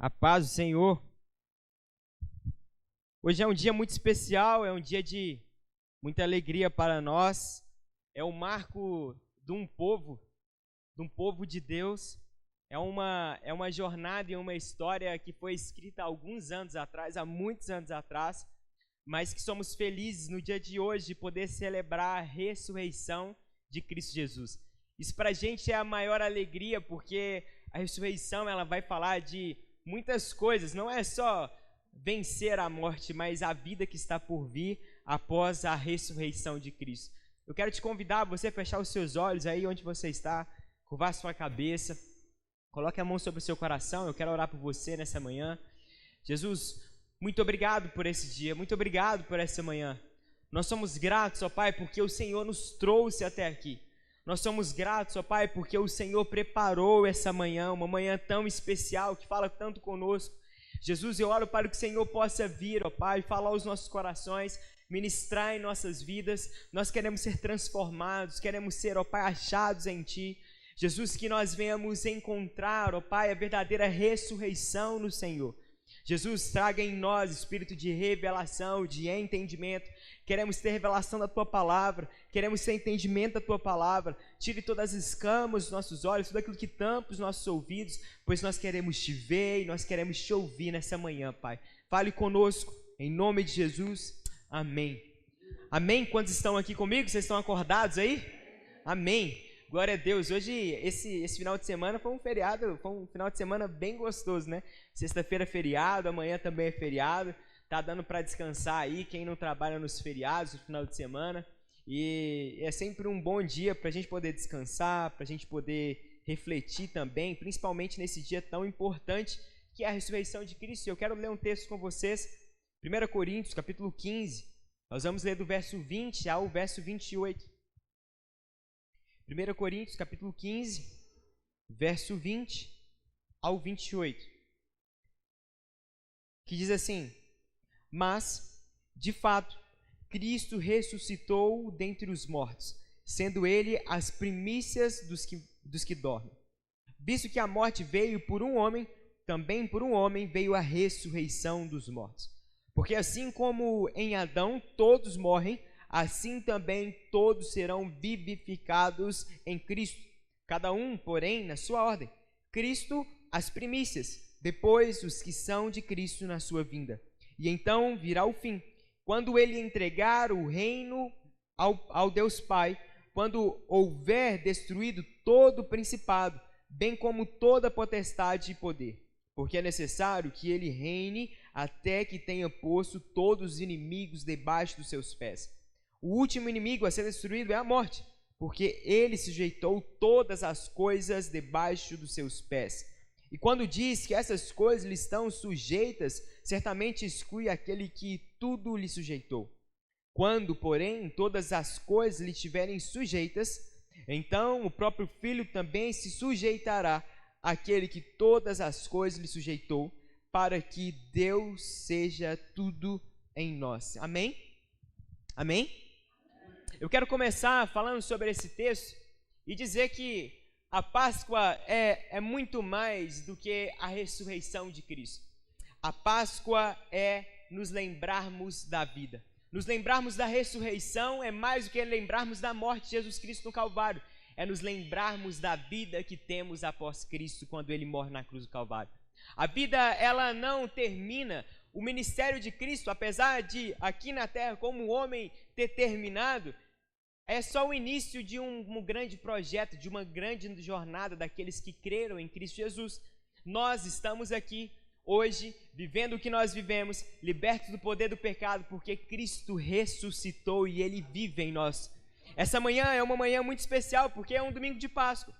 A paz do Senhor. Hoje é um dia muito especial, é um dia de muita alegria para nós. É o marco de um povo de Deus. É uma jornada e uma história que foi escrita há alguns anos atrás, há muitos anos atrás, mas que somos felizes no dia de hoje de poder celebrar a ressurreição de Cristo Jesus. Isso para a gente é a maior alegria, porque a ressurreição ela vai falar de muitas coisas, não é só vencer a morte, mas a vida que está por vir após a ressurreição de Cristo. Eu quero te convidar a você fechar os seus olhos aí onde você está, curvar sua cabeça, coloque a mão sobre o seu coração. Eu quero orar por você nessa manhã. Jesus, muito obrigado por esse dia, muito obrigado por essa manhã. Nós somos gratos, ó Pai, porque o Senhor nos trouxe até aqui. Nós somos gratos, ó Pai, porque o Senhor preparou essa manhã, uma manhã tão especial, que fala tanto conosco. Jesus, eu oro para que o Senhor possa vir, ó Pai, falar aos nossos corações, ministrar em nossas vidas. Nós queremos ser transformados, queremos ser, ó Pai, achados em Ti. Jesus, que nós venhamos encontrar, ó Pai, a verdadeira ressurreição no Senhor. Jesus, traga em nós espírito de revelação, de entendimento. Queremos ter revelação da Tua Palavra, queremos ter entendimento da Tua Palavra. Tire todas as escamas dos nossos olhos, tudo aquilo que tampa os nossos ouvidos, pois nós queremos Te ver e nós queremos Te ouvir nessa manhã, Pai. Fale conosco, em nome de Jesus, amém. Amém? Quantos estão aqui comigo? Vocês estão acordados aí? Amém. Glória a Deus. Hoje, esse final de semana foi um feriado, foi um final de semana bem gostoso, né? Sexta-feira é feriado, amanhã também é feriado. Tá dando para descansar aí, quem não trabalha nos feriados, no final de semana. E é sempre um bom dia para a gente poder descansar, para a gente poder refletir também, principalmente nesse dia tão importante que é a ressurreição de Cristo. Eu quero ler um texto com vocês, 1 Coríntios, capítulo 15. Nós vamos ler do verso 20 ao verso 28. 1 Coríntios, capítulo 15, verso 20 ao 28. Que diz assim: Mas, de fato, Cristo ressuscitou dentre os mortos, sendo Ele as primícias dos que dormem. Visto que a morte veio por um homem, também por um homem veio a ressurreição dos mortos. Porque assim como em Adão todos morrem, assim também todos serão vivificados em Cristo. Cada um, porém, na sua ordem. Cristo, as primícias, depois os que são de Cristo na sua vinda. E então virá o fim, quando ele entregar o reino ao Deus Pai, quando houver destruído todo o principado, bem como toda potestade e poder. Porque é necessário que ele reine até que tenha posto todos os inimigos debaixo dos seus pés. O último inimigo a ser destruído é a morte, porque ele sujeitou todas as coisas debaixo dos seus pés. E quando diz que essas coisas lhe estão sujeitas, certamente exclui aquele que tudo lhe sujeitou. Quando, porém, todas as coisas lhe estiverem sujeitas, então o próprio Filho também se sujeitará àquele que todas as coisas lhe sujeitou, para que Deus seja tudo em nós. Amém? Amém? Eu quero começar falando sobre esse texto e dizer que a Páscoa é muito mais do que a ressurreição de Cristo. A Páscoa é nos lembrarmos da vida. Nos lembrarmos da ressurreição é mais do que lembrarmos da morte de Jesus Cristo no Calvário. É nos lembrarmos da vida que temos após Cristo quando Ele morre na cruz do Calvário. A vida, ela não termina. O ministério de Cristo, apesar de aqui na terra como homem ter terminado, é só o início de um grande projeto, de uma grande jornada daqueles que creram em Cristo Jesus. Nós estamos aqui hoje, vivendo o que nós vivemos, libertos do poder do pecado, porque Cristo ressuscitou e Ele vive em nós. Essa manhã é uma manhã muito especial, porque é um domingo de Páscoa.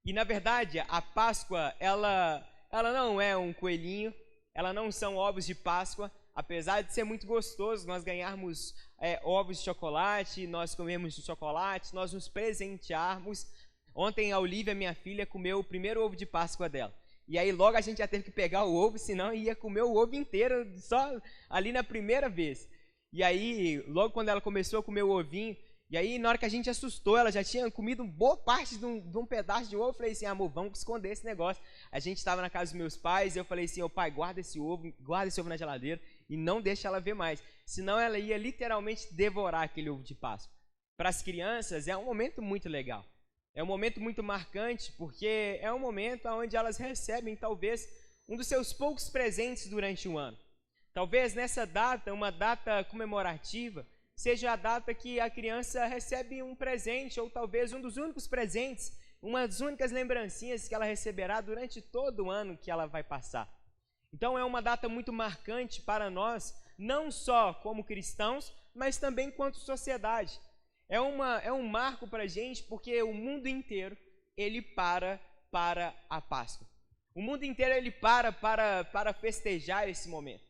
E, na verdade, a Páscoa, ela não é um coelhinho, ela não são ovos de Páscoa. Apesar de ser muito gostoso nós ganharmos ovos de chocolate, nós comermos chocolate, nós nos presentearmos. Ontem a Olivia, minha filha, comeu o primeiro ovo de Páscoa dela. E aí logo a gente já teve que pegar o ovo, senão ia comer o ovo inteiro só ali na primeira vez. E aí, logo quando ela começou a comer o ovinho, E aí, na hora que a gente assustou, ela já tinha comido boa parte de um pedaço de ovo. Eu falei assim, amor, vamos esconder esse negócio. A gente estava na casa dos meus pais, e eu falei assim, ô pai, guarda esse ovo na geladeira e não deixa ela ver mais. Senão ela ia literalmente devorar aquele ovo de Páscoa. Para as crianças é um momento muito legal. É um momento muito marcante, porque é um momento onde elas recebem, talvez, um dos seus poucos presentes durante o ano. Talvez nessa data, uma data comemorativa, seja a data que a criança recebe um presente, ou talvez um dos únicos presentes, uma das únicas lembrancinhas que ela receberá durante todo o ano que ela vai passar. Então é uma data muito marcante para nós, não só como cristãos, mas também enquanto sociedade. É um marco para a gente, porque o mundo inteiro, ele para a Páscoa. O mundo inteiro, ele para festejar esse momento.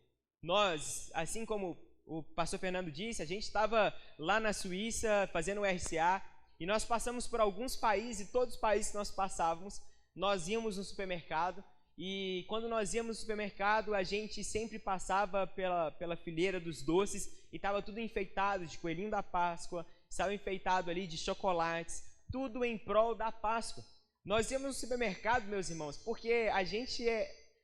Nós, assim como o pastor Fernando disse, a gente estava lá na Suíça fazendo o RCA e nós passamos por alguns países, e todos os países que nós passávamos, nós íamos no supermercado, e quando nós íamos no supermercado, a gente sempre passava pela fileira dos doces e estava tudo enfeitado de coelhinho da Páscoa, estava enfeitado ali de chocolates, tudo em prol da Páscoa. Nós íamos no supermercado, meus irmãos, porque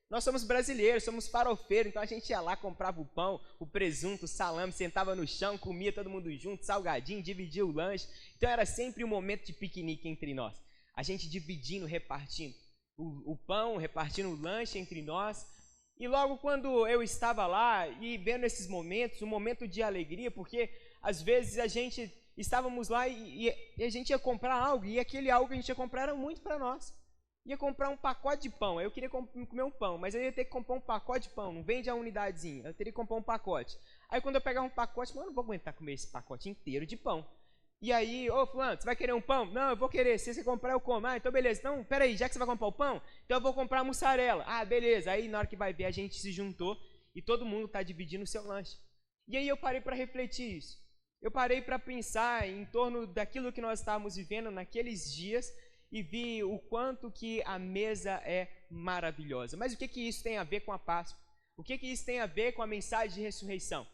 nós somos brasileiros, somos farofeiros, então a gente ia lá, comprava o pão, o presunto, o salame, sentava no chão, comia todo mundo junto, salgadinho, dividia o lanche. Então era sempre um momento de piquenique entre nós. A gente dividindo, repartindo o pão, repartindo o lanche entre nós. E logo quando eu estava lá e vendo esses momentos, um momento de alegria, porque às vezes a gente estávamos lá e a gente ia comprar algo, e aquele algo que a gente ia comprar era muito para nós. Ia comprar um pacote de pão, eu queria comer um pão, mas eu ia ter que comprar um pacote de pão, não vende a unidadezinha, eu teria que comprar um pacote. Aí quando eu pegar um pacote, eu não vou aguentar comer esse pacote inteiro de pão. E aí, ô fulano, você vai querer um pão? Não, eu vou querer, se você comprar eu como. Ah, então beleza, então peraí, já que você vai comprar o pão, então eu vou comprar a mussarela. Ah, beleza, aí na hora que vai ver a gente se juntou e todo mundo está dividindo o seu lanche. E aí eu parei para refletir isso. Eu parei para pensar em torno daquilo que nós estávamos vivendo naqueles dias, e vi o quanto que a mesa é maravilhosa. Mas o que isso tem a ver com a Páscoa? O que isso tem a ver com a mensagem de ressurreição?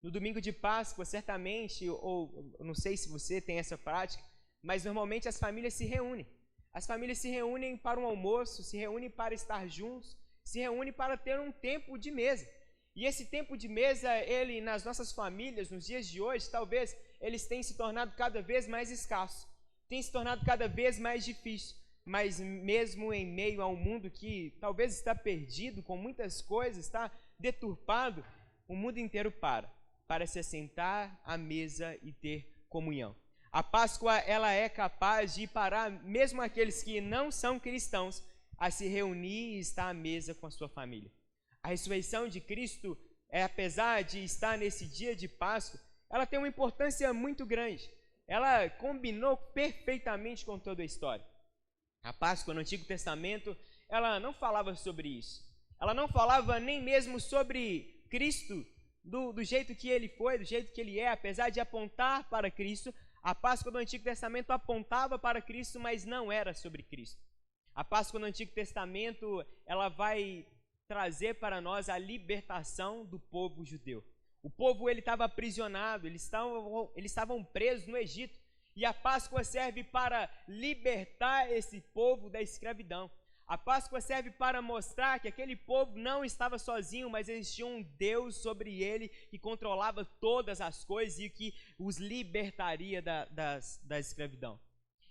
No domingo de Páscoa, certamente, ou não sei se você tem essa prática, mas normalmente as famílias se reúnem. As famílias se reúnem para um almoço, se reúnem para estar juntos, se reúnem para ter um tempo de mesa. E esse tempo de mesa, ele, nas nossas famílias, nos dias de hoje, talvez eles tenham se tornado cada vez mais escassos. Tem se tornado cada vez mais difícil, mas mesmo em meio a um mundo que talvez está perdido com muitas coisas, está deturpado, o mundo inteiro para se assentar à mesa e ter comunhão. A Páscoa, ela é capaz de parar mesmo aqueles que não são cristãos a se reunir e estar à mesa com a sua família. A ressurreição de Cristo, apesar de estar nesse dia de Páscoa, ela tem uma importância muito grande. Ela combinou perfeitamente com toda a história. A Páscoa no Antigo Testamento, ela não falava sobre isso. Ela não falava nem mesmo sobre Cristo do jeito que ele foi, do jeito que ele é, apesar de apontar para Cristo. A Páscoa do Antigo Testamento apontava para Cristo, mas não era sobre Cristo. A Páscoa no Antigo Testamento, ela vai trazer para nós a libertação do povo judeu. O povo, ele estava aprisionado, eles estavam presos no Egito, e a Páscoa serve para libertar esse povo da escravidão. A Páscoa serve para mostrar que aquele povo não estava sozinho, mas existia um Deus sobre ele que controlava todas as coisas e que os libertaria da escravidão.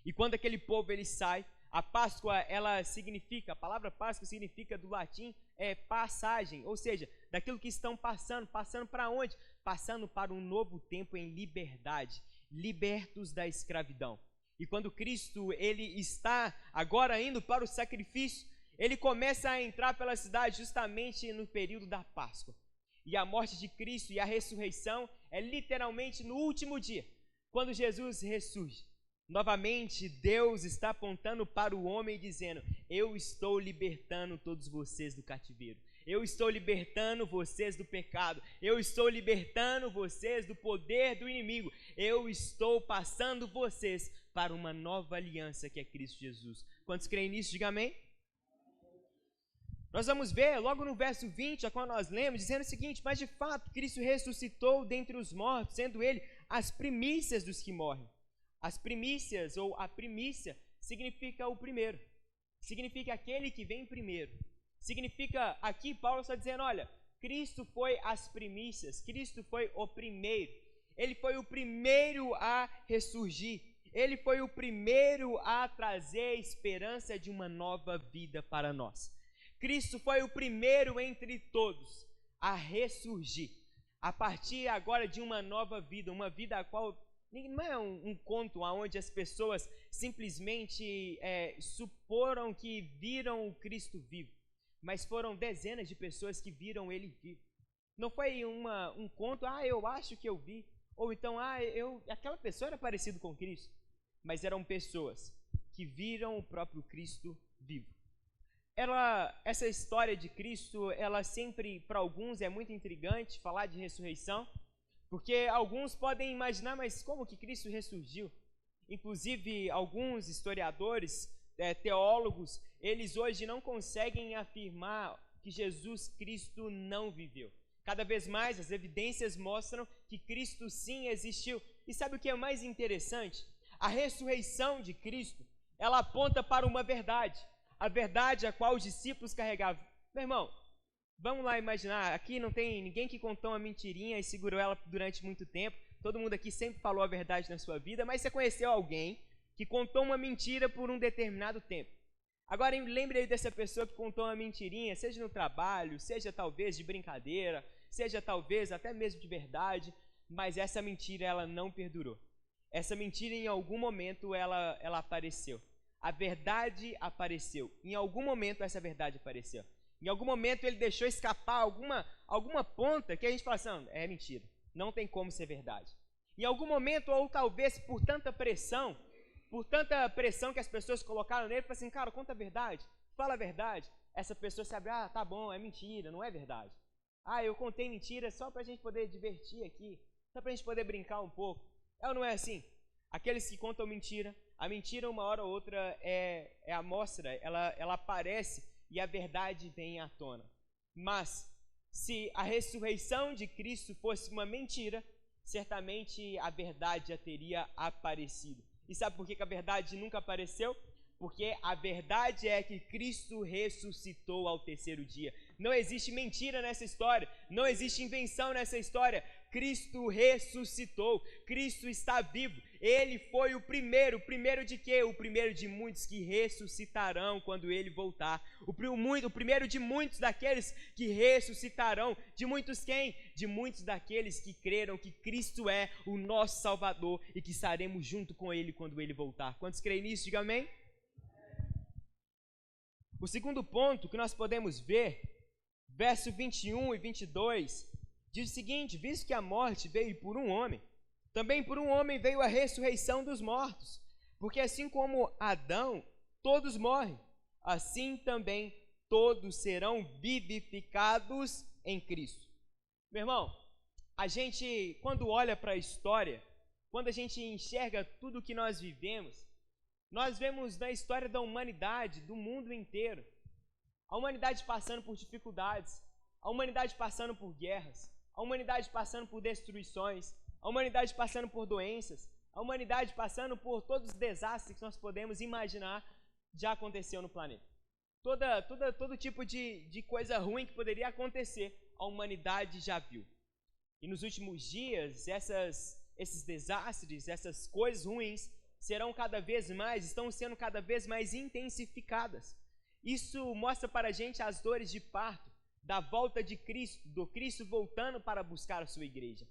E quando aquele povo ele sai, a Páscoa, ela significa, a palavra Páscoa significa do latim passagem, ou seja, daquilo que estão passando para onde? Passando para um novo tempo em liberdade, libertos da escravidão. E quando Cristo ele está agora indo para o sacrifício, ele começa a entrar pela cidade justamente no período da Páscoa. E a morte de Cristo e a ressurreição é literalmente no último dia, quando Jesus ressurge. Novamente, Deus está apontando para o homem dizendo: eu estou libertando todos vocês do cativeiro. Eu estou libertando vocês do pecado. Eu estou libertando vocês do poder do inimigo. Eu estou passando vocês para uma nova aliança que é Cristo Jesus. Quantos creem nisso? Diga amém. Nós vamos ver logo no verso 20, a qual nós lemos, dizendo o seguinte: mas de fato Cristo ressuscitou dentre os mortos, sendo ele as primícias dos que morrem. As primícias ou a primícia significa o primeiro, significa aquele que vem primeiro. Significa, aqui Paulo está dizendo, olha, Cristo foi as primícias, Cristo foi o primeiro. Ele foi o primeiro a ressurgir. Ele foi o primeiro a trazer a esperança de uma nova vida para nós. Cristo foi o primeiro entre todos a ressurgir. A partir agora de uma nova vida, uma vida a qual não é um conto onde as pessoas simplesmente suporam que viram o Cristo vivo, mas foram dezenas de pessoas que viram ele vivo. Não foi um conto, eu acho que eu vi, ou então, aquela pessoa era parecida com Cristo, mas eram pessoas que viram o próprio Cristo vivo. Essa história de Cristo, ela sempre, para alguns, é muito intrigante falar de ressurreição, porque alguns podem imaginar, mas como que Cristo ressurgiu? Inclusive, alguns historiadores, teólogos, eles hoje não conseguem afirmar que Jesus Cristo não viveu. Cada vez mais as evidências mostram que Cristo sim existiu. E sabe o que é mais interessante? A ressurreição de Cristo, ela aponta para uma verdade, a verdade a qual os discípulos carregavam. Meu irmão, vamos lá imaginar, aqui não tem ninguém que contou uma mentirinha e segurou ela durante muito tempo. Todo mundo aqui sempre falou a verdade na sua vida, mas você conheceu alguém que contou uma mentira por um determinado tempo. Agora lembre aí dessa pessoa que contou uma mentirinha, seja no trabalho, seja talvez de brincadeira, seja talvez até mesmo de verdade, mas essa mentira ela não perdurou. Essa mentira em algum momento ela apareceu. A verdade apareceu. Em algum momento essa verdade apareceu. Em algum momento ele deixou escapar alguma ponta que a gente fala assim, é mentira, não tem como ser verdade. Em algum momento, ou talvez por tanta pressão que as pessoas colocaram nele, fala assim, cara, conta a verdade, fala a verdade. Essa pessoa sabe, tá bom, é mentira, não é verdade. Eu contei mentira só para a gente poder divertir aqui, só para a gente poder brincar um pouco. Ou não é assim? Aqueles que contam mentira, a mentira uma hora ou outra é a amostra, ela aparece e a verdade vem à tona. Mas, se a ressurreição de Cristo fosse uma mentira, certamente a verdade já teria aparecido. E sabe por que a verdade nunca apareceu? Porque a verdade é que Cristo ressuscitou ao terceiro dia. Não existe mentira nessa história, não existe invenção nessa história. Cristo ressuscitou, Cristo está vivo. Ele foi o primeiro de quê? O primeiro de muitos que ressuscitarão quando ele voltar. O primeiro de muitos daqueles que ressuscitarão. De muitos quem? De muitos daqueles que creram que Cristo é o nosso Salvador e que estaremos junto com ele quando ele voltar. Quantos creem nisso? Diga amém. O segundo ponto que nós podemos ver, verso 21 e 22, diz o seguinte: visto que a morte veio por um homem, também por um homem veio a ressurreição dos mortos. Porque assim como Adão, todos morrem, assim também todos serão vivificados em Cristo. Meu irmão, a gente, quando olha para a história, quando a gente enxerga tudo que nós vivemos, nós vemos na história da humanidade, do mundo inteiro, a humanidade passando por dificuldades, a humanidade passando por guerras, a humanidade passando por destruições, a humanidade passando por doenças, a humanidade passando por todos os desastres que nós podemos imaginar já aconteceu no planeta. Todo tipo de coisa ruim que poderia acontecer, a humanidade já viu. E nos últimos dias, esses desastres, essas coisas ruins, estão sendo cada vez mais intensificadas. Isso mostra para a gente as dores de parto, da volta de Cristo, do Cristo voltando para buscar a sua igreja.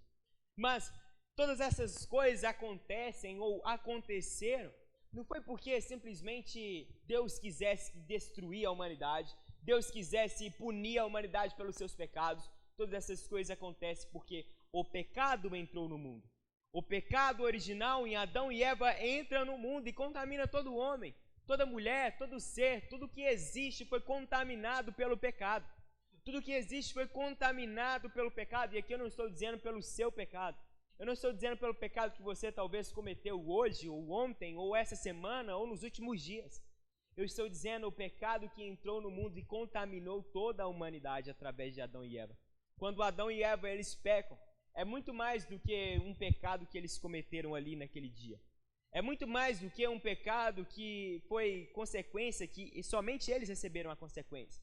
Mas todas essas coisas acontecem ou aconteceram, não foi porque simplesmente Deus quisesse destruir a humanidade, Deus quisesse punir a humanidade pelos seus pecados. Todas essas coisas acontecem porque o pecado entrou no mundo. O pecado original em Adão e Eva entra no mundo e contamina todo homem, toda mulher, todo ser, tudo que existe foi contaminado pelo pecado. Tudo que existe foi contaminado pelo pecado, e aqui eu não estou dizendo pelo seu pecado. Eu não estou dizendo pelo pecado que você talvez cometeu hoje, ou ontem, ou essa semana, ou nos últimos dias. Eu estou dizendo o pecado que entrou no mundo e contaminou toda a humanidade através de Adão e Eva. Quando Adão e Eva eles pecam, é muito mais do que um pecado que eles cometeram ali naquele dia. É muito mais do que um pecado que foi consequência, que somente eles receberam a consequência.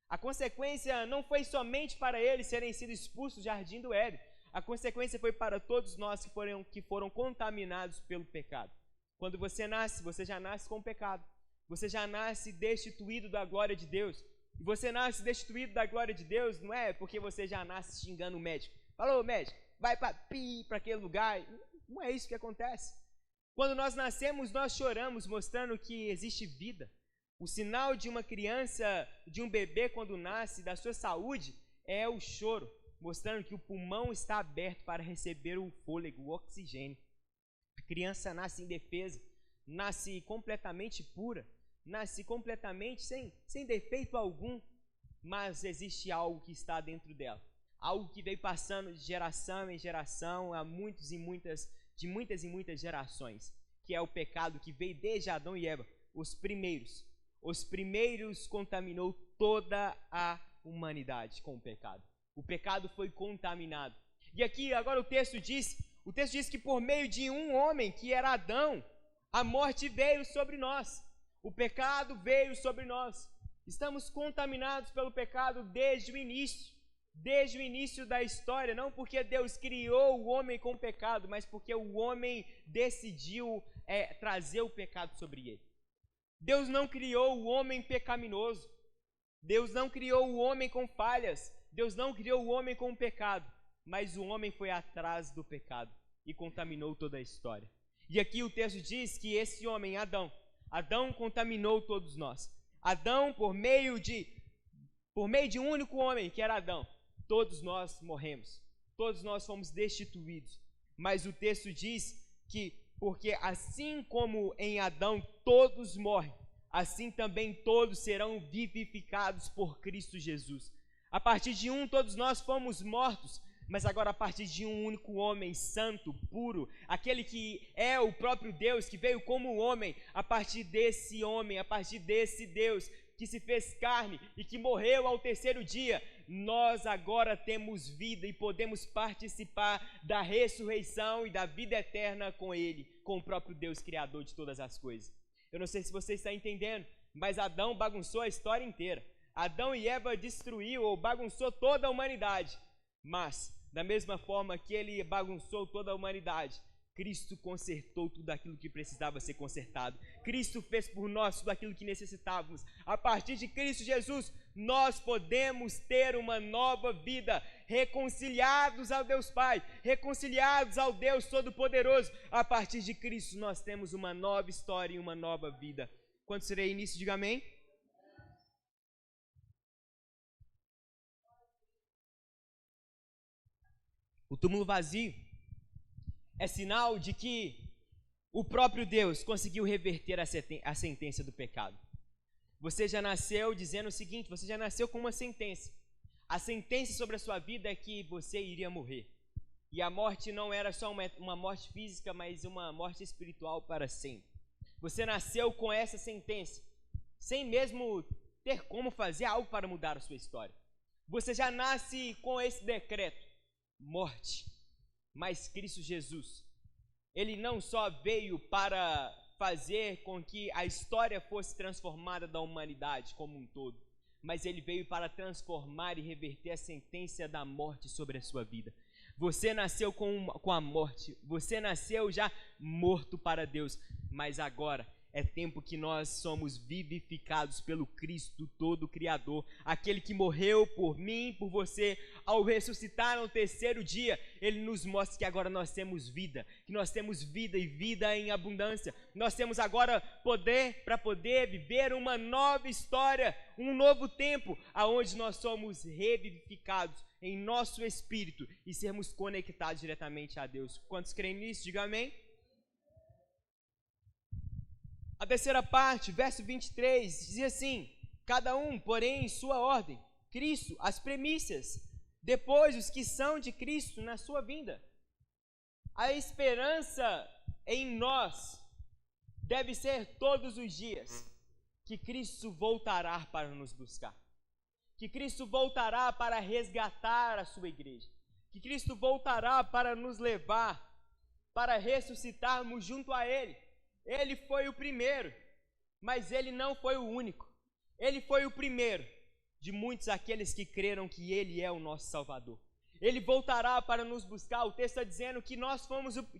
A consequência não foi somente para eles serem sido expulsos do jardim do Éden. A consequência foi para todos nós que foram contaminados pelo pecado. Quando você nasce, você já nasce com o pecado. Você já nasce destituído da glória de Deus. E você nasce destituído da glória de Deus não é porque você já nasce xingando o médico. Falou, médico, vai para aquele lugar. Não é isso que acontece. Quando nós nascemos, nós choramos, mostrando que existe vida. O sinal de uma criança, de um bebê quando nasce, da sua saúde, é o choro, mostrando que o pulmão está aberto para receber o fôlego, o oxigênio. A criança nasce indefesa, nasce completamente pura, nasce completamente sem defeito algum, mas existe algo que está dentro dela, algo que veio passando de geração em geração, há muitas e muitas gerações, que é o pecado que veio desde Adão e Eva, os primeiros contaminou toda a humanidade com o pecado. O pecado foi contaminado. E aqui agora o texto diz que por meio de um homem, que era Adão, a morte veio sobre nós. O pecado veio sobre nós. Estamos contaminados pelo pecado desde o início da história, não porque Deus criou o homem com o pecado, mas porque o homem decidiu trazer o pecado sobre ele. Deus não criou o homem pecaminoso. Deus não criou o homem com falhas. Deus não criou o homem com pecado. Mas o homem foi atrás do pecado e contaminou toda a história. E aqui o texto diz que esse homem, Adão contaminou todos nós. Adão, por meio de um único homem, que era Adão, todos nós morremos. Todos nós fomos destituídos. Mas o texto diz que porque assim como em Adão todos morrem, assim também todos serão vivificados por Cristo Jesus. A partir de um, todos nós fomos mortos, mas agora a partir de um único homem santo, puro, aquele que é o próprio Deus, que veio como homem, a partir desse homem, a partir desse Deus que se fez carne e que morreu ao terceiro dia, nós agora temos vida e podemos participar da ressurreição e da vida eterna com Ele, com o próprio Deus Criador de todas as coisas. Eu não sei se você está entendendo, mas Adão bagunçou a história inteira. Adão e Eva destruiu ou bagunçou toda a humanidade, mas da mesma forma que ele bagunçou toda a humanidade, Cristo consertou tudo aquilo que precisava ser consertado. Cristo fez por nós tudo aquilo que necessitávamos. A partir de Cristo Jesus, nós podemos ter uma nova vida, reconciliados ao Deus Pai, reconciliados ao Deus Todo-Poderoso. A partir de Cristo, nós temos uma nova história e uma nova vida. Quando serei início, diga amém. O túmulo vazio é sinal de que o próprio Deus conseguiu reverter a sentença do pecado. Você já nasceu dizendo o seguinte, você já nasceu com uma sentença. A sentença sobre a sua vida é que você iria morrer. E a morte não era só uma morte física, mas uma morte espiritual para sempre. Você nasceu com essa sentença, sem mesmo ter como fazer algo para mudar a sua história. Você já nasce com esse decreto, morte. Mas Cristo Jesus, Ele não só veio para fazer com que a história fosse transformada da humanidade como um todo, mas Ele veio para transformar e reverter a sentença da morte sobre a sua vida. Você nasceu com a morte, você nasceu já morto para Deus, mas agora é tempo que nós somos vivificados pelo Cristo todo Criador, aquele que morreu por mim, por você. Ao ressuscitar no terceiro dia, Ele nos mostra que agora nós temos vida, que nós temos vida e vida em abundância. Nós temos agora poder para poder viver uma nova história, um novo tempo, aonde nós somos revivificados em nosso espírito e sermos conectados diretamente a Deus. Quantos creem nisso? Diga amém. A terceira parte, verso 23, diz assim: cada um, porém, em sua ordem, Cristo, as primícias, depois os que são de Cristo na sua vinda. A esperança em nós deve ser todos os dias que Cristo voltará para nos buscar, que Cristo voltará para resgatar a sua igreja, que Cristo voltará para nos levar, para ressuscitarmos junto a Ele. Ele foi o primeiro, mas ele não foi o único. Ele foi o primeiro de muitos aqueles que creram que ele é o nosso Salvador. Ele voltará para nos buscar. O texto está dizendo que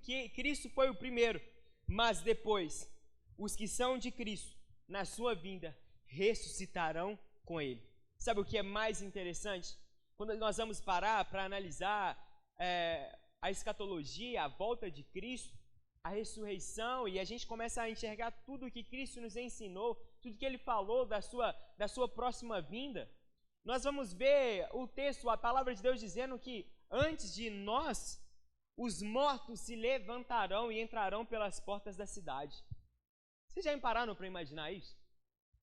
que Cristo foi o primeiro, mas depois os que são de Cristo, na sua vinda, ressuscitarão com ele. Sabe o que é mais interessante? Quando nós vamos parar para analisar a escatologia, a volta de Cristo, a ressurreição, e a gente começa a enxergar tudo que Cristo nos ensinou, tudo que ele falou da sua próxima vinda, nós vamos ver o texto, a palavra de Deus dizendo que antes de nós, os mortos se levantarão e entrarão pelas portas da cidade. Vocês já pararam para imaginar isso?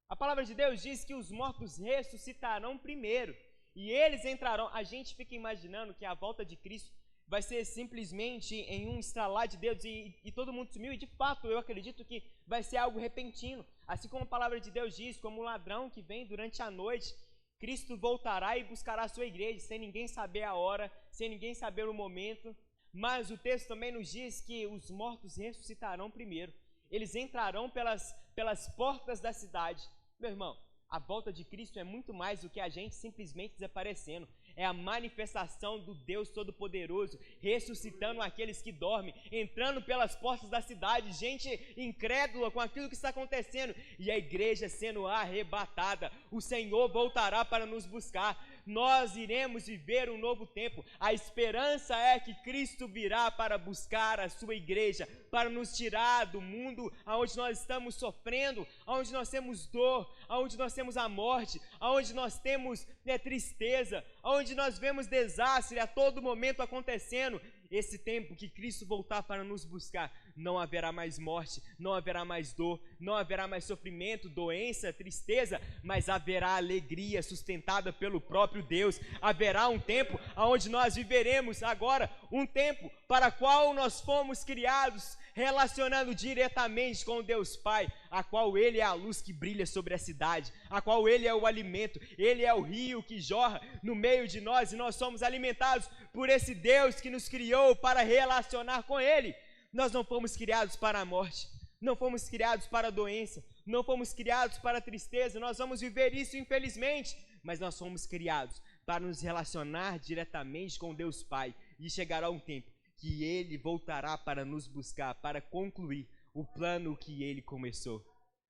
A palavra de Deus diz que os mortos ressuscitarão primeiro e eles entrarão. A gente fica imaginando que a volta de Cristo vai ser simplesmente em um estralar de dedos e todo mundo sumiu, e de fato eu acredito que vai ser algo repentino. Assim como a palavra de Deus diz, como um ladrão que vem durante a noite, Cristo voltará e buscará a sua igreja, sem ninguém saber a hora, sem ninguém saber o momento. Mas o texto também nos diz que os mortos ressuscitarão primeiro. Eles entrarão pelas portas da cidade. Meu irmão, a volta de Cristo é muito mais do que a gente simplesmente desaparecendo. É a manifestação do Deus Todo-Poderoso, ressuscitando aqueles que dormem, entrando pelas portas da cidade, gente incrédula com aquilo que está acontecendo, e a igreja sendo arrebatada. O Senhor voltará para nos buscar. Nós iremos viver um novo tempo. A esperança é que Cristo virá para buscar a sua igreja, para nos tirar do mundo onde nós estamos sofrendo, onde nós temos dor, onde nós temos a morte, onde nós temos tristeza, onde nós vemos desastre a todo momento acontecendo. Esse tempo que Cristo voltar para nos buscar, não haverá mais morte, não haverá mais dor, não haverá mais sofrimento, doença, tristeza, mas haverá alegria sustentada pelo próprio Deus. Haverá um tempo onde nós viveremos agora, um tempo para o qual nós fomos criados, relacionando diretamente com Deus Pai, a qual Ele é a luz que brilha sobre a cidade, a qual Ele é o alimento, Ele é o rio que jorra no meio de nós, e nós somos alimentados por esse Deus que nos criou para relacionar com Ele. Nós não fomos criados para a morte, não fomos criados para a doença, não fomos criados para a tristeza. Nós vamos viver isso infelizmente, mas nós fomos criados para nos relacionar diretamente com Deus Pai, e chegará um tempo que Ele voltará para nos buscar, para concluir o plano que Ele começou.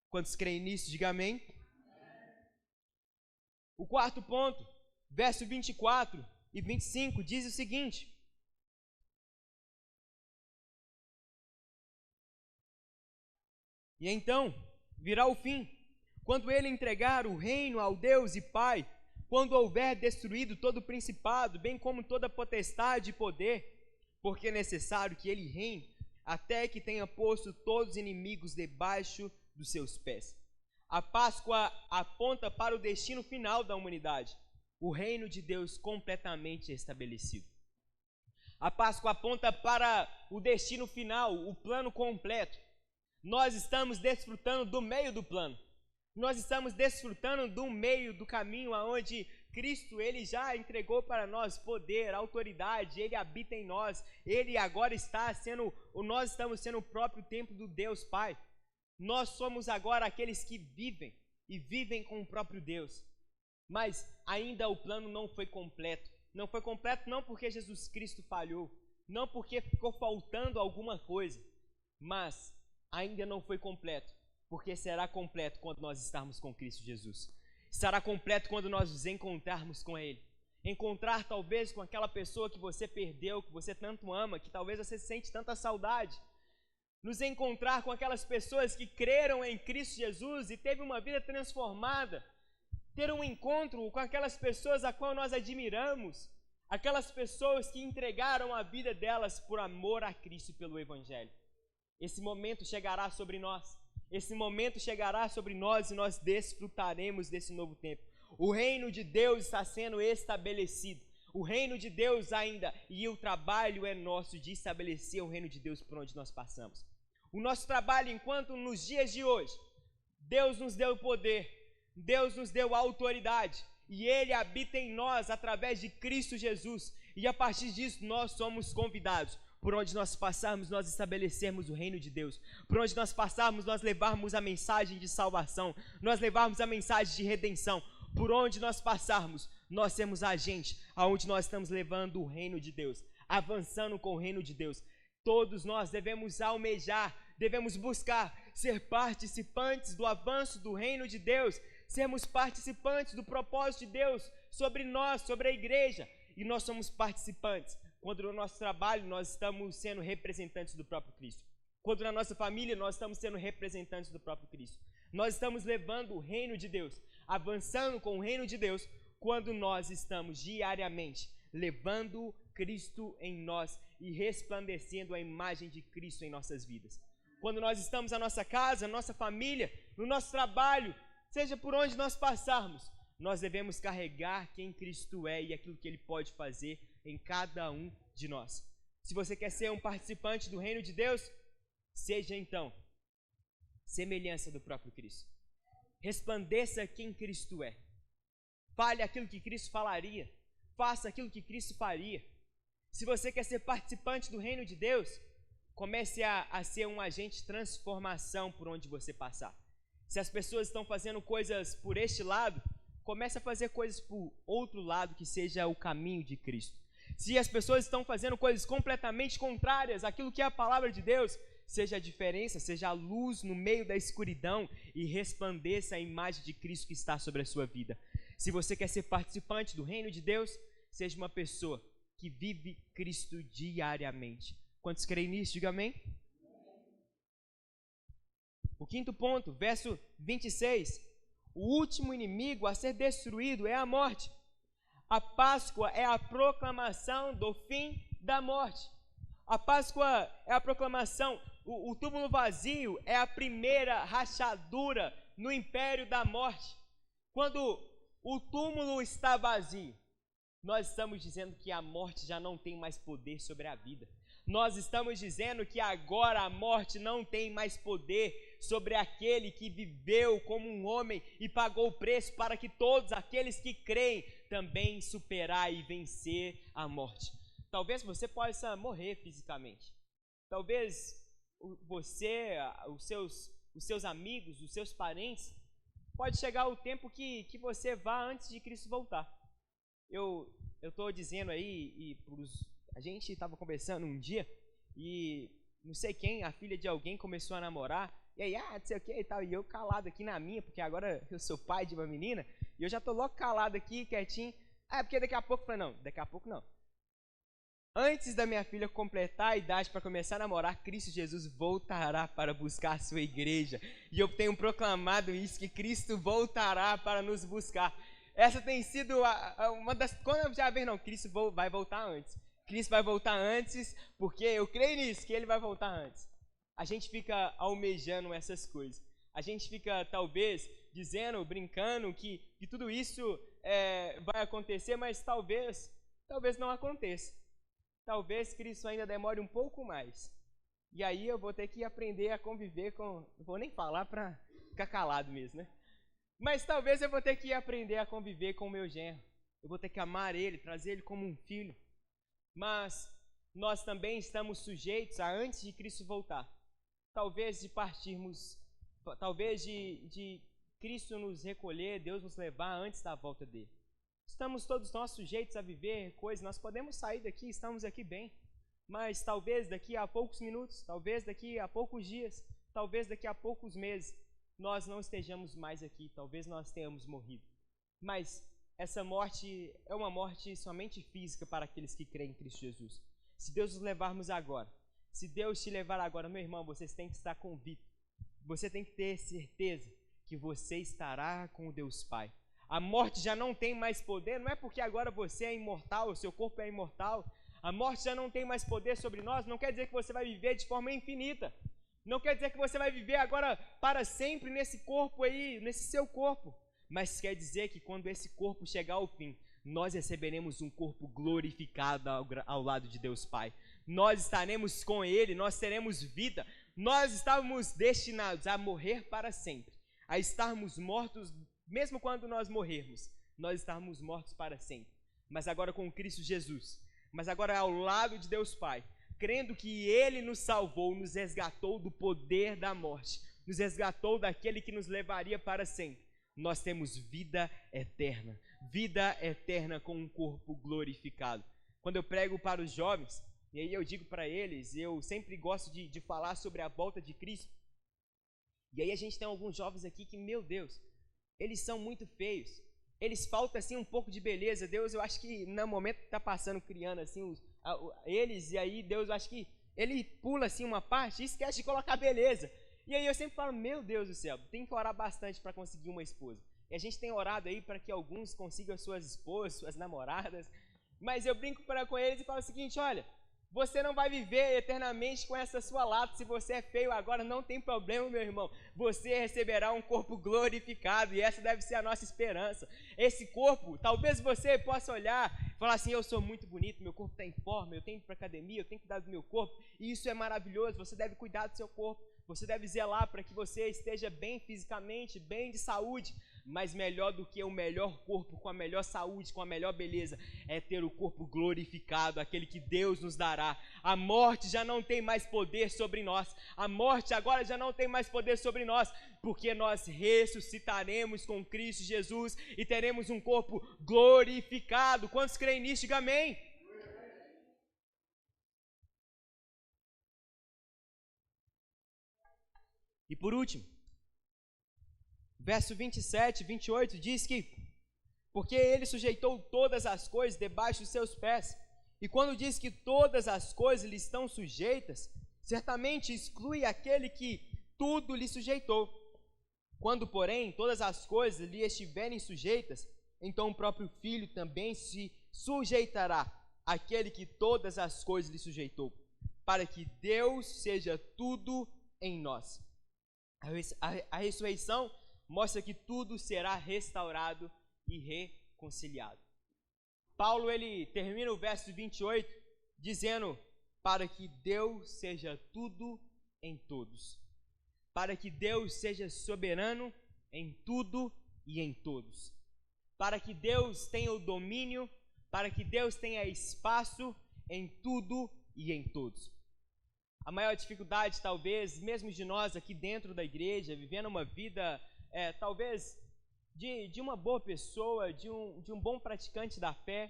Quantos creem nisso? Diga amém. O quarto ponto, verso 24 e 25, diz o seguinte: e então virá o fim, quando Ele entregar o reino ao Deus e Pai, quando houver destruído todo o principado, bem como toda potestade e poder, porque é necessário que Ele reine, até que tenha posto todos os inimigos debaixo dos seus pés. A Páscoa aponta para o destino final da humanidade, o reino de Deus completamente estabelecido. A Páscoa aponta para o destino final, o plano completo. Nós estamos desfrutando do meio do plano. Nós estamos desfrutando do meio do caminho aonde Cristo, Ele já entregou para nós poder, autoridade, Ele habita em nós, Ele agora nós estamos sendo o próprio templo do Deus Pai. Nós somos agora aqueles que vivem, e vivem com o próprio Deus. Mas ainda o plano não foi completo. Não foi completo não porque Jesus Cristo falhou, não porque ficou faltando alguma coisa, mas ainda não foi completo, porque será completo quando nós estarmos com Cristo Jesus. Estará completo quando nós nos encontrarmos com Ele. Encontrar talvez com aquela pessoa que você perdeu, que você tanto ama, que talvez você sente tanta saudade. Nos encontrar com aquelas pessoas que creram em Cristo Jesus e teve uma vida transformada. Ter um encontro com aquelas pessoas a qual nós admiramos. Aquelas pessoas que entregaram a vida delas por amor a Cristo e pelo Evangelho. Esse momento chegará sobre nós. Esse momento chegará sobre nós e nós desfrutaremos desse novo tempo. O reino de Deus está sendo estabelecido. O reino de Deus ainda, e o trabalho é nosso de estabelecer o reino de Deus por onde nós passamos. O nosso trabalho, enquanto nos dias de hoje, Deus nos deu poder, Deus nos deu autoridade, e Ele habita em nós através de Cristo Jesus. E a partir disso nós somos convidados, por onde nós passarmos, nós estabelecermos o reino de Deus. Por onde nós passarmos, nós levarmos a mensagem de salvação, nós levarmos a mensagem de redenção. Por onde nós passarmos, nós sermos agente aonde nós estamos levando o reino de Deus, avançando com o reino de Deus. Todos nós devemos almejar, devemos buscar ser participantes do avanço do reino de Deus, sermos participantes do propósito de Deus sobre nós, sobre a igreja. E nós somos participantes quando no nosso trabalho nós estamos sendo representantes do próprio Cristo. Quando na nossa família nós estamos sendo representantes do próprio Cristo. Nós estamos levando o reino de Deus, avançando com o reino de Deus, quando nós estamos diariamente levando Cristo em nós e resplandecendo a imagem de Cristo em nossas vidas. Quando nós estamos na nossa casa, na nossa família, no nosso trabalho, seja por onde nós passarmos, nós devemos carregar quem Cristo é e aquilo que Ele pode fazer em cada um de nós. Se você quer ser um participante do reino de Deus, seja então semelhança do próprio Cristo. Resplandeça quem Cristo é. Fale aquilo que Cristo falaria. Faça aquilo que Cristo faria. Se você quer ser participante do reino de Deus, comece a ser um agente de transformação por onde você passar. Se as pessoas estão fazendo coisas por este lado, comece a fazer coisas por outro lado que seja o caminho de Cristo. Se as pessoas estão fazendo coisas completamente contrárias àquilo que é a palavra de Deus, seja a diferença, seja a luz no meio da escuridão e resplandeça a imagem de Cristo que está sobre a sua vida. Se você quer ser participante do reino de Deus, seja uma pessoa que vive Cristo diariamente. Quantos creem nisso? Diga amém. O quinto ponto, verso 26. O último inimigo a ser destruído é a morte. A Páscoa é a proclamação do fim da morte. A Páscoa é a proclamação, o túmulo vazio é a primeira rachadura no império da morte. Quando o túmulo está vazio, nós estamos dizendo que a morte já não tem mais poder sobre a vida. Nós estamos dizendo que agora a morte não tem mais poder sobre aquele que viveu como um homem e pagou o preço para que todos aqueles que creem também superar e vencer a morte. Talvez você possa morrer fisicamente. Talvez você, os seus amigos, os seus parentes, pode chegar o tempo que você vá antes de Cristo voltar. Eu estou dizendo aí, a gente estava conversando um dia e não sei quem, a filha de alguém começou a namorar, e aí, não sei o que e tal, e eu calado aqui na minha, porque agora eu sou pai de uma menina, e eu já estou logo calado aqui, quietinho. Porque daqui a pouco, eu falei, não, daqui a pouco não. Antes da minha filha completar a idade para começar a namorar, Cristo Jesus voltará para buscar a sua igreja. E eu tenho proclamado isso, que Cristo voltará para nos buscar. Essa tem sido uma das... Quando eu já vejo, não, Cristo vai voltar antes. Cristo vai voltar antes, porque eu creio nisso, que Ele vai voltar antes. A gente fica almejando essas coisas. A gente fica, talvez, dizendo, brincando, que tudo isso vai acontecer, mas talvez não aconteça. Talvez Cristo ainda demore um pouco mais. E aí eu vou ter que aprender a conviver com... Não vou nem falar para ficar calado mesmo, né? Mas talvez eu vou ter que aprender a conviver com o meu genro. Eu vou ter que amar ele, trazer ele como um filho. Mas nós também estamos sujeitos a, antes de Cristo voltar, talvez de partirmos, talvez de Cristo nos recolher, Deus nos levar antes da volta dele. Estamos todos nós sujeitos a viver coisas, nós podemos sair daqui, estamos aqui bem, mas talvez daqui a poucos minutos, talvez daqui a poucos dias, talvez daqui a poucos meses, nós não estejamos mais aqui, talvez nós tenhamos morrido. Mas essa morte é uma morte somente física para aqueles que creem em Cristo Jesus. Se Deus nos levarmos agora, se Deus te levar agora, meu irmão, vocês têm que estar convicto, você tem que ter certeza que você estará com o Deus Pai. A morte já não tem mais poder, não é porque agora você é imortal, o seu corpo é imortal. A morte já não tem mais poder sobre nós, não quer dizer que você vai viver de forma infinita. Não quer dizer que você vai viver agora para sempre nesse corpo aí, nesse seu corpo. Mas quer dizer que quando esse corpo chegar ao fim, nós receberemos um corpo glorificado ao lado de Deus Pai. Nós estaremos com Ele, nós teremos vida. Nós estávamos destinados a morrer para sempre, a estarmos mortos. Mesmo quando nós morrermos, nós estamos mortos para sempre. Mas agora com Cristo Jesus, mas agora ao lado de Deus Pai, crendo que Ele nos salvou, nos resgatou do poder da morte, nos resgatou daquele que nos levaria para sempre, nós temos vida eterna com um corpo glorificado. Quando eu prego para os jovens, e aí eu digo para eles, eu sempre gosto de falar sobre a volta de Cristo. E aí a gente tem alguns jovens aqui que, meu Deus, eles são muito feios. Eles faltam assim um pouco de beleza. Deus, eu acho que no momento que está passando, criando assim eles, e aí Deus, eu acho que ele pula assim uma parte e esquece de colocar beleza. E aí eu sempre falo, meu Deus do céu, tem que orar bastante para conseguir uma esposa. E a gente tem orado aí para que alguns consigam suas esposas, suas namoradas. Mas eu brinco com eles e falo o seguinte, olha, você não vai viver eternamente com essa sua lata. Se você é feio agora, não tem problema, meu irmão. Você receberá um corpo glorificado e essa deve ser a nossa esperança. Esse corpo, talvez você possa olhar e falar assim, eu sou muito bonito, meu corpo está em forma, eu tenho que ir para a academia, eu tenho que cuidar do meu corpo. E isso é maravilhoso, você deve cuidar do seu corpo. Você deve zelar para que você esteja bem fisicamente, bem de saúde. Mas melhor do que o melhor corpo, com a melhor saúde, com a melhor beleza, é ter o corpo glorificado, aquele que Deus nos dará. A morte já não tem mais poder sobre nós. A morte agora já não tem mais poder sobre nós, porque nós ressuscitaremos com Cristo Jesus e teremos um corpo glorificado. Quantos creem nisso? Diga amém. E por último, verso 27, 28 diz que, porque ele sujeitou todas as coisas debaixo dos seus pés, e quando diz que todas as coisas lhe estão sujeitas, certamente exclui aquele que tudo lhe sujeitou. Quando, porém, todas as coisas lhe estiverem sujeitas, então o próprio Filho também se sujeitará àquele que todas as coisas lhe sujeitou, para que Deus seja tudo em nós. A ressurreição mostra que tudo será restaurado e reconciliado. Paulo, ele termina o verso 28 dizendo, para que Deus seja tudo em todos. Para que Deus seja soberano em tudo e em todos. Para que Deus tenha o domínio, para que Deus tenha espaço em tudo e em todos. A maior dificuldade, talvez, mesmo de nós aqui dentro da igreja, vivendo uma vida, talvez, de uma boa pessoa, de um bom praticante da fé,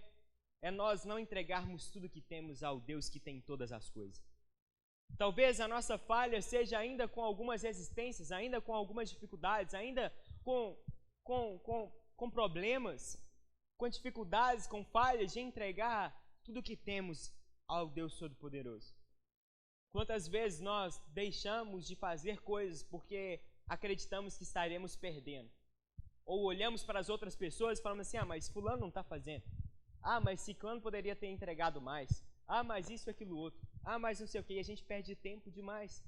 é nós não entregarmos tudo que temos ao Deus que tem todas as coisas. Talvez a nossa falha seja ainda com algumas resistências, ainda com algumas dificuldades, ainda com problemas, com dificuldades, com falhas de entregar tudo que temos ao Deus Todo-Poderoso. Quantas vezes nós deixamos de fazer coisas porque acreditamos que estaremos perdendo? Ou olhamos para as outras pessoas e falamos assim, mas fulano não está fazendo. Mas ciclano poderia ter entregado mais. Mas isso, aquilo, outro. Mas não sei o que. E a gente perde tempo demais.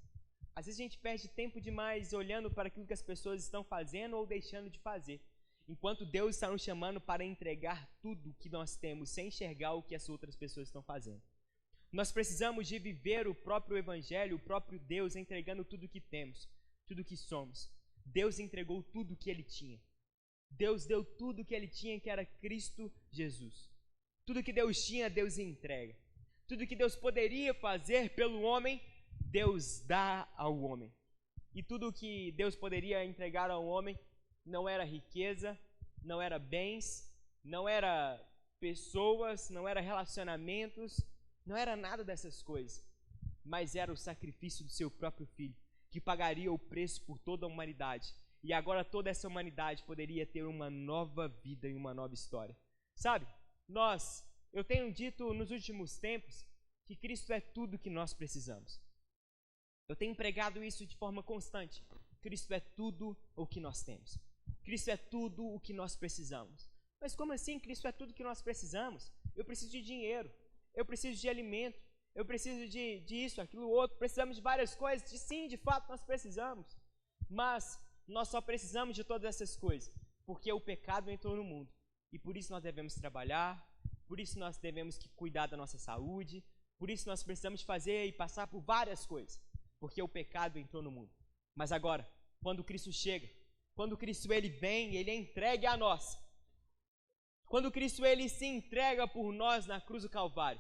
Às vezes a gente perde tempo demais olhando para aquilo que as pessoas estão fazendo ou deixando de fazer. Enquanto Deus está nos chamando para entregar tudo que nós temos, sem enxergar o que as outras pessoas estão fazendo. Nós precisamos de viver o próprio Evangelho, o próprio Deus, entregando tudo que temos, tudo que somos. Deus entregou tudo que Ele tinha. Deus deu tudo que Ele tinha, que era Cristo Jesus. Tudo que Deus tinha, Deus entrega. Tudo que Deus poderia fazer pelo homem, Deus dá ao homem. E tudo que Deus poderia entregar ao homem não era riqueza, não era bens, não era pessoas, não era relacionamentos, não era nada dessas coisas, mas era o sacrifício do seu próprio Filho, que pagaria o preço por toda a humanidade. E agora toda essa humanidade poderia ter uma nova vida e uma nova história. Sabe, eu tenho dito nos últimos tempos que Cristo é tudo que nós precisamos. Eu tenho pregado isso de forma constante. Cristo é tudo o que nós temos. Cristo é tudo o que nós precisamos. Mas como assim Cristo é tudo que nós precisamos? Eu preciso de dinheiro. Eu preciso de alimento, eu preciso disso, aquilo, outro, precisamos de várias coisas, sim, de fato nós precisamos, mas nós só precisamos de todas essas coisas, porque o pecado entrou no mundo, e por isso nós devemos trabalhar, por isso nós devemos cuidar da nossa saúde, por isso nós precisamos fazer e passar por várias coisas, porque o pecado entrou no mundo. Mas agora, quando Cristo chega, quando Cristo ele vem, ele é entregue a nós. Quando Cristo ele se entrega por nós na cruz do Calvário,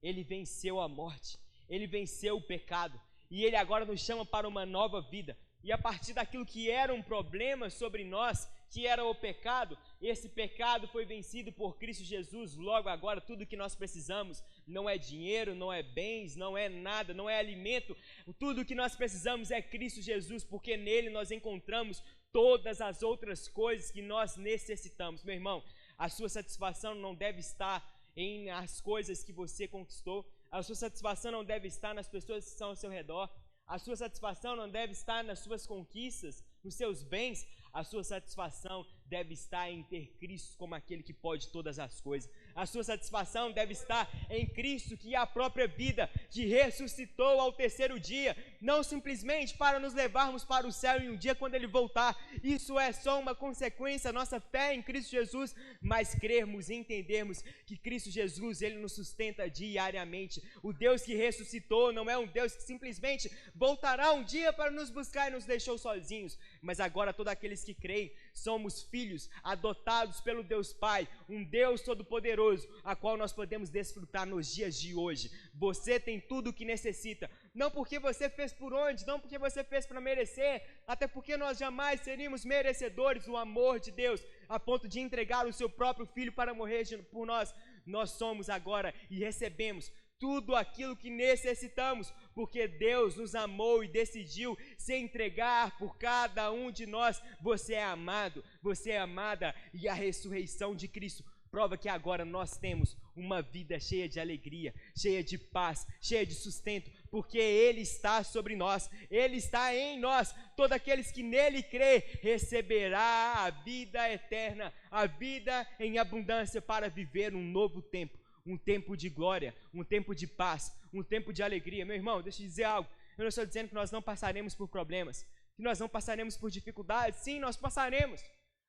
ele venceu a morte, Ele venceu o pecado e Ele agora nos chama para uma nova vida. E a partir daquilo que era um problema sobre nós, que era o pecado, esse pecado foi vencido por Cristo Jesus. Logo agora tudo que nós precisamos não é dinheiro, não é bens, não é nada, não é alimento. Tudo que nós precisamos é Cristo Jesus, porque nele nós encontramos todas as outras coisas que nós necessitamos. Meu irmão, a sua satisfação não deve estar em as coisas que você conquistou, a sua satisfação não deve estar nas pessoas que estão ao seu redor, a sua satisfação não deve estar nas suas conquistas, nos seus bens. A sua satisfação deve estar em ter Cristo como aquele que pode todas as coisas. A sua satisfação deve estar em Cristo, que é a própria vida, que ressuscitou ao terceiro dia, não simplesmente para nos levarmos para o céu em um dia quando Ele voltar. Isso é só uma consequência, nossa fé em Cristo Jesus, mas crermos e entendermos que Cristo Jesus, Ele nos sustenta diariamente. O Deus que ressuscitou não é um Deus que simplesmente voltará um dia para nos buscar e nos deixou sozinhos, mas agora todos aqueles que creem, somos filhos adotados pelo Deus Pai, um Deus todo-poderoso, a qual nós podemos desfrutar nos dias de hoje. Você tem tudo o que necessita, não porque você fez por onde, não porque você fez para merecer, até porque nós jamais seríamos merecedores do amor de Deus, a ponto de entregar o seu próprio Filho para morrer por nós. Nós somos agora e recebemos tudo aquilo que necessitamos, porque Deus nos amou e decidiu se entregar por cada um de nós. Você é amado, você é amada, e a ressurreição de Cristo prova que agora nós temos uma vida cheia de alegria, cheia de paz, cheia de sustento, porque Ele está sobre nós, Ele está em nós. Todos aqueles que nele crê receberá a vida eterna, a vida em abundância para viver um novo tempo. Um tempo de glória, um tempo de paz, um tempo de alegria. Meu irmão, deixa eu dizer algo. Eu não estou dizendo que nós não passaremos por problemas, que nós não passaremos por dificuldades. Sim, nós passaremos.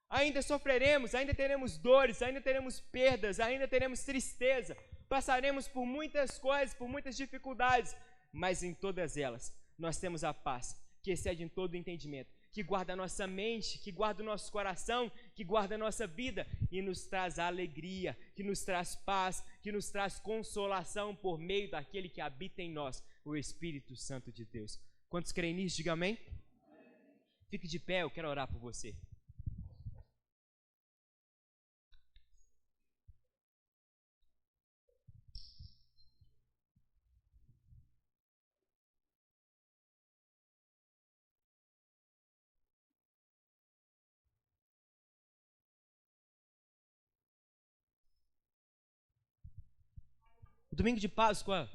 Ainda sofreremos, ainda teremos dores, ainda teremos perdas, ainda teremos tristeza. Passaremos por muitas coisas, por muitas dificuldades, mas em todas elas nós temos a paz que excede em todo o entendimento, que guarda a nossa mente, que guarda o nosso coração, que guarda a nossa vida e nos traz alegria, que nos traz paz, que nos traz consolação por meio daquele que habita em nós, o Espírito Santo de Deus. Quantos creem nisso? Diga amém. Fique de pé, eu quero orar por você. O domingo de Páscoa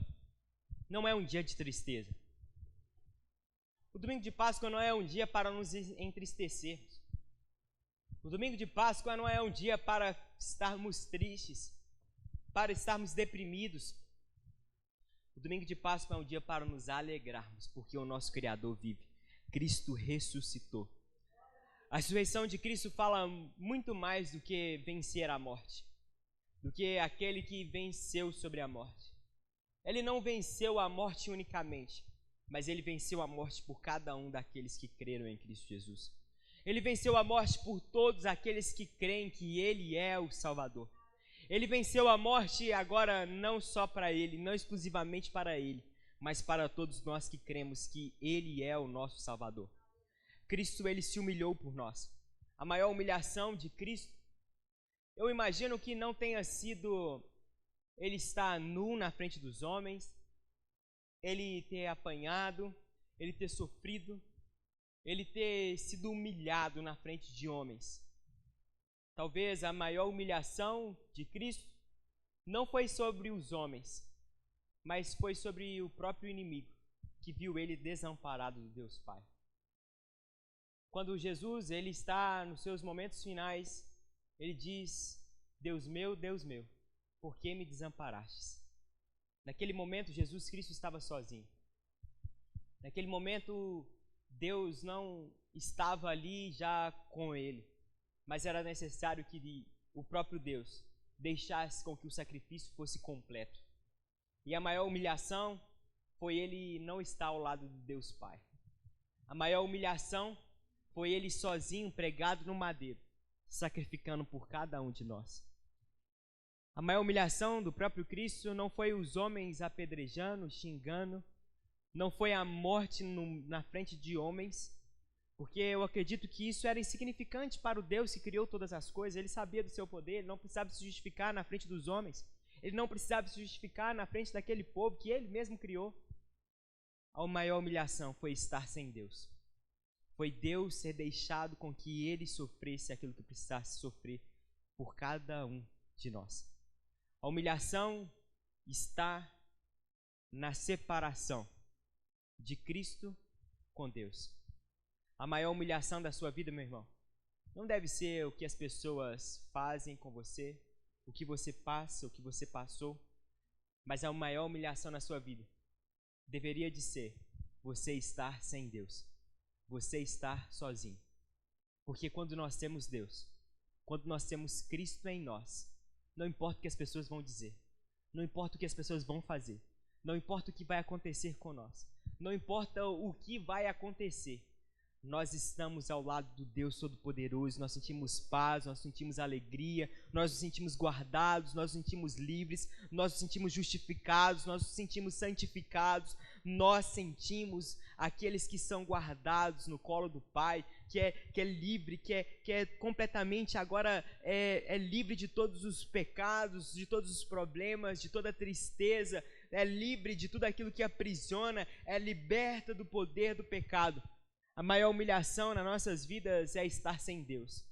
não é um dia de tristeza. O domingo de Páscoa não é um dia para nos entristecermos. O domingo de Páscoa não é um dia para estarmos tristes, para estarmos deprimidos. O domingo de Páscoa é um dia para nos alegrarmos, porque o nosso Criador vive. Cristo ressuscitou. A ressurreição de Cristo fala muito mais do que vencer a morte, do que aquele que venceu sobre a morte. Ele não venceu a morte unicamente, mas ele venceu a morte por cada um daqueles que creram em Cristo Jesus. Ele venceu a morte por todos aqueles que creem que Ele é o Salvador. Ele venceu a morte agora não só para Ele, não exclusivamente para Ele, mas para todos nós que cremos que Ele é o nosso Salvador. Cristo, Ele se humilhou por nós. A maior humilhação de Cristo, eu imagino que não tenha sido Ele estar nu na frente dos homens, Ele ter apanhado, Ele ter sofrido, Ele ter sido humilhado na frente de homens. Talvez a maior humilhação de Cristo não foi sobre os homens, mas foi sobre o próprio inimigo, que viu Ele desamparado do Deus Pai. Quando Jesus ele está nos seus momentos finais, Ele diz: Deus meu, por que me desamparastes? Naquele momento, Jesus Cristo estava sozinho. Naquele momento, Deus não estava ali já com ele, mas era necessário que o próprio Deus deixasse com que o sacrifício fosse completo. E a maior humilhação foi ele não estar ao lado de Deus Pai. A maior humilhação foi ele sozinho, pregado no madeiro, sacrificando por cada um de nós. A maior humilhação do próprio Cristo não foi os homens apedrejando, xingando, não foi a morte na frente de homens, porque eu acredito que isso era insignificante para o Deus que criou todas as coisas. Ele sabia do seu poder, ele não precisava se justificar na frente dos homens, ele não precisava se justificar na frente daquele povo que ele mesmo criou. A maior humilhação foi estar sem Deus. Foi Deus ser deixado com que ele sofresse aquilo que precisasse sofrer por cada um de nós. A humilhação está na separação de Cristo com Deus. A maior humilhação da sua vida, meu irmão, não deve ser o que as pessoas fazem com você, o que você passa, o que você passou, mas a maior humilhação na sua vida deveria de ser você estar sem Deus, você estar sozinho. Porque quando nós temos Deus, quando nós temos Cristo em nós, não importa o que as pessoas vão dizer, não importa o que as pessoas vão fazer, não importa o que vai acontecer com nós, não importa o que vai acontecer, nós estamos ao lado do Deus Todo-Poderoso, nós sentimos paz, nós sentimos alegria, nós nos sentimos guardados, nós nos sentimos livres, nós nos sentimos justificados, nós nos sentimos santificados, nós sentimos aqueles que são guardados no colo do Pai, que é livre, que é completamente agora é livre de todos os pecados, de todos os problemas, de toda a tristeza, é livre de tudo aquilo que aprisiona, é liberta do poder do pecado. A maior humilhação nas nossas vidas é estar sem Deus.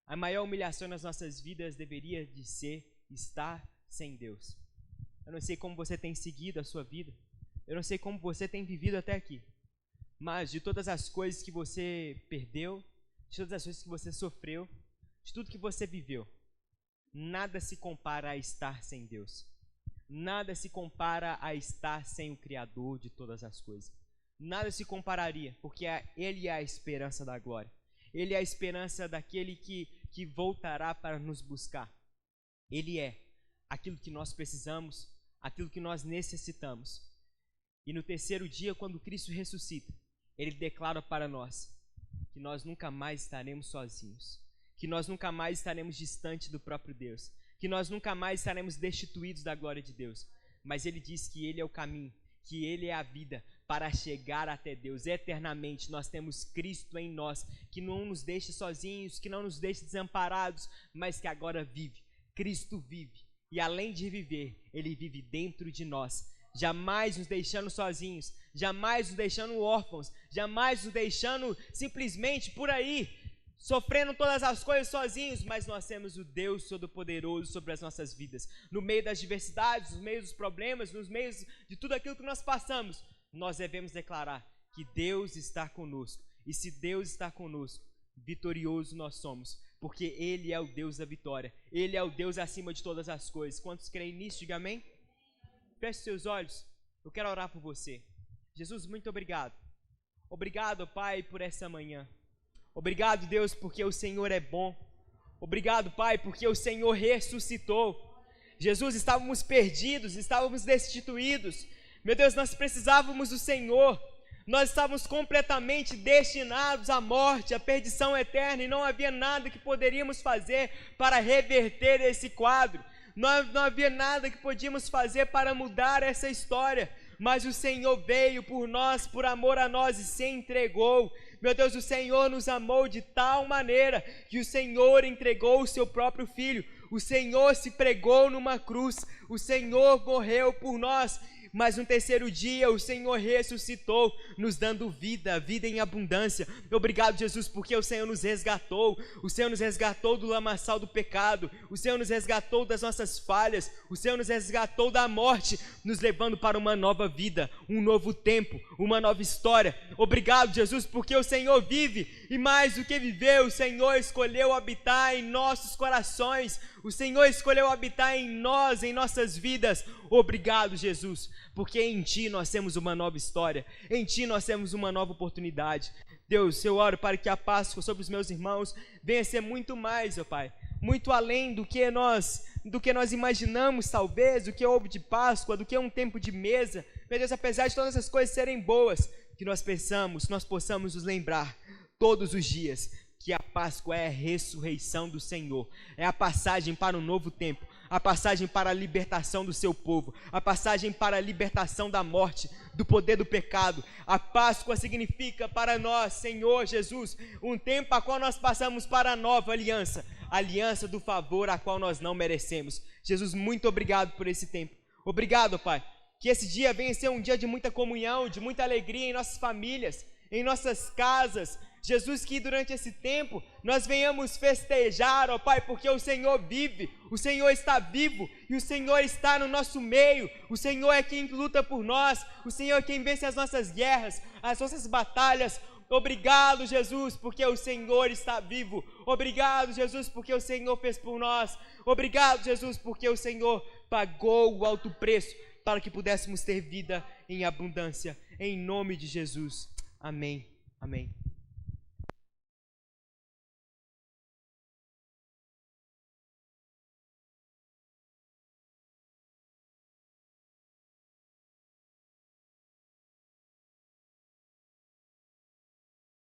A maior humilhação nas nossas vidas deveria de ser estar sem Deus. Eu não sei como você tem seguido a sua vida, eu não sei como você tem vivido até aqui, mas de todas as coisas que você perdeu, de todas as coisas que você sofreu, de tudo que você viveu, nada se compara a estar sem Deus. Nada se compara a estar sem o Criador de todas as coisas. Nada se compararia, porque Ele é a esperança da glória. Ele é a esperança daquele que voltará para nos buscar. Ele é aquilo que nós precisamos, aquilo que nós necessitamos. E no terceiro dia, quando Cristo ressuscita, Ele declara para nós que nós nunca mais estaremos sozinhos, que nós nunca mais estaremos distantes do próprio Deus, que nós nunca mais estaremos destituídos da glória de Deus. Mas Ele diz que Ele é o caminho, que Ele é a vida para chegar até Deus eternamente. Nós temos Cristo em nós, que não nos deixa sozinhos, que não nos deixa desamparados, mas que agora vive. Cristo vive, e além de viver, Ele vive dentro de nós, jamais nos deixando sozinhos, jamais nos deixando órfãos, jamais nos deixando simplesmente por aí, sofrendo todas as coisas sozinhos, mas nós temos o Deus Todo-Poderoso sobre as nossas vidas. No meio das diversidades, no meio dos problemas, nos meios de tudo aquilo que nós passamos, nós devemos declarar que Deus está conosco. E se Deus está conosco, vitorioso nós somos, porque Ele é o Deus da vitória. Ele é o Deus acima de todas as coisas. Quantos creem nisso? Diga amém. Feche seus olhos, eu quero orar por você. Jesus, muito obrigado. Obrigado, Pai, por essa manhã. Obrigado, Deus, porque o Senhor é bom. Obrigado, Pai, porque o Senhor ressuscitou. Jesus, estávamos perdidos, estávamos destituídos. Meu Deus, nós precisávamos do Senhor. Nós estávamos completamente destinados à morte, à perdição eterna, e não havia nada que poderíamos fazer para reverter esse quadro. Não havia nada que podíamos fazer para mudar essa história. Mas o Senhor veio por nós, por amor a nós, e se entregou. Meu Deus, o Senhor nos amou de tal maneira que o Senhor entregou o seu próprio Filho. O Senhor se pregou numa cruz, o Senhor morreu por nós. Mas no terceiro dia o Senhor ressuscitou, nos dando vida, vida em abundância. Obrigado, Jesus, porque o Senhor nos resgatou. O Senhor nos resgatou do lamaçal do pecado. O Senhor nos resgatou das nossas falhas. O Senhor nos resgatou da morte, nos levando para uma nova vida, um novo tempo, uma nova história. Obrigado, Jesus, porque o Senhor vive, e mais do que viver, o Senhor escolheu habitar em nossos corações. O Senhor escolheu habitar em nós, em nossas vidas. Obrigado, Jesus, porque em Ti nós temos uma nova história, em Ti nós temos uma nova oportunidade. Deus, eu oro para que a Páscoa sobre os meus irmãos venha ser muito mais, ó Pai, muito além do que nós imaginamos, talvez, do que ovo de Páscoa, do que um tempo de mesa. Meu Deus, apesar de todas essas coisas serem boas, que nós possamos nos lembrar todos os dias que a Páscoa é a ressurreição do Senhor, é a passagem para um novo tempo. a passagem para a libertação do seu povo, a passagem para a libertação da morte, do poder do pecado. A Páscoa significa para nós, Senhor Jesus, um tempo a qual nós passamos para a nova aliança, a aliança do favor a qual nós não merecemos. Jesus, muito obrigado por esse tempo. Obrigado, Pai, que esse dia venha ser um dia de muita comunhão, de muita alegria em nossas famílias, em nossas casas. Jesus, que durante esse tempo nós venhamos festejar, ó Pai, porque o Senhor vive, o Senhor está vivo e o Senhor está no nosso meio. O Senhor é quem luta por nós, o Senhor é quem vence as nossas guerras, as nossas batalhas. Obrigado, Jesus, porque o Senhor está vivo. Obrigado, Jesus, porque o Senhor fez por nós. Obrigado, Jesus, porque o Senhor pagou o alto preço para que pudéssemos ter vida em abundância. Em nome de Jesus. Amém. Amém.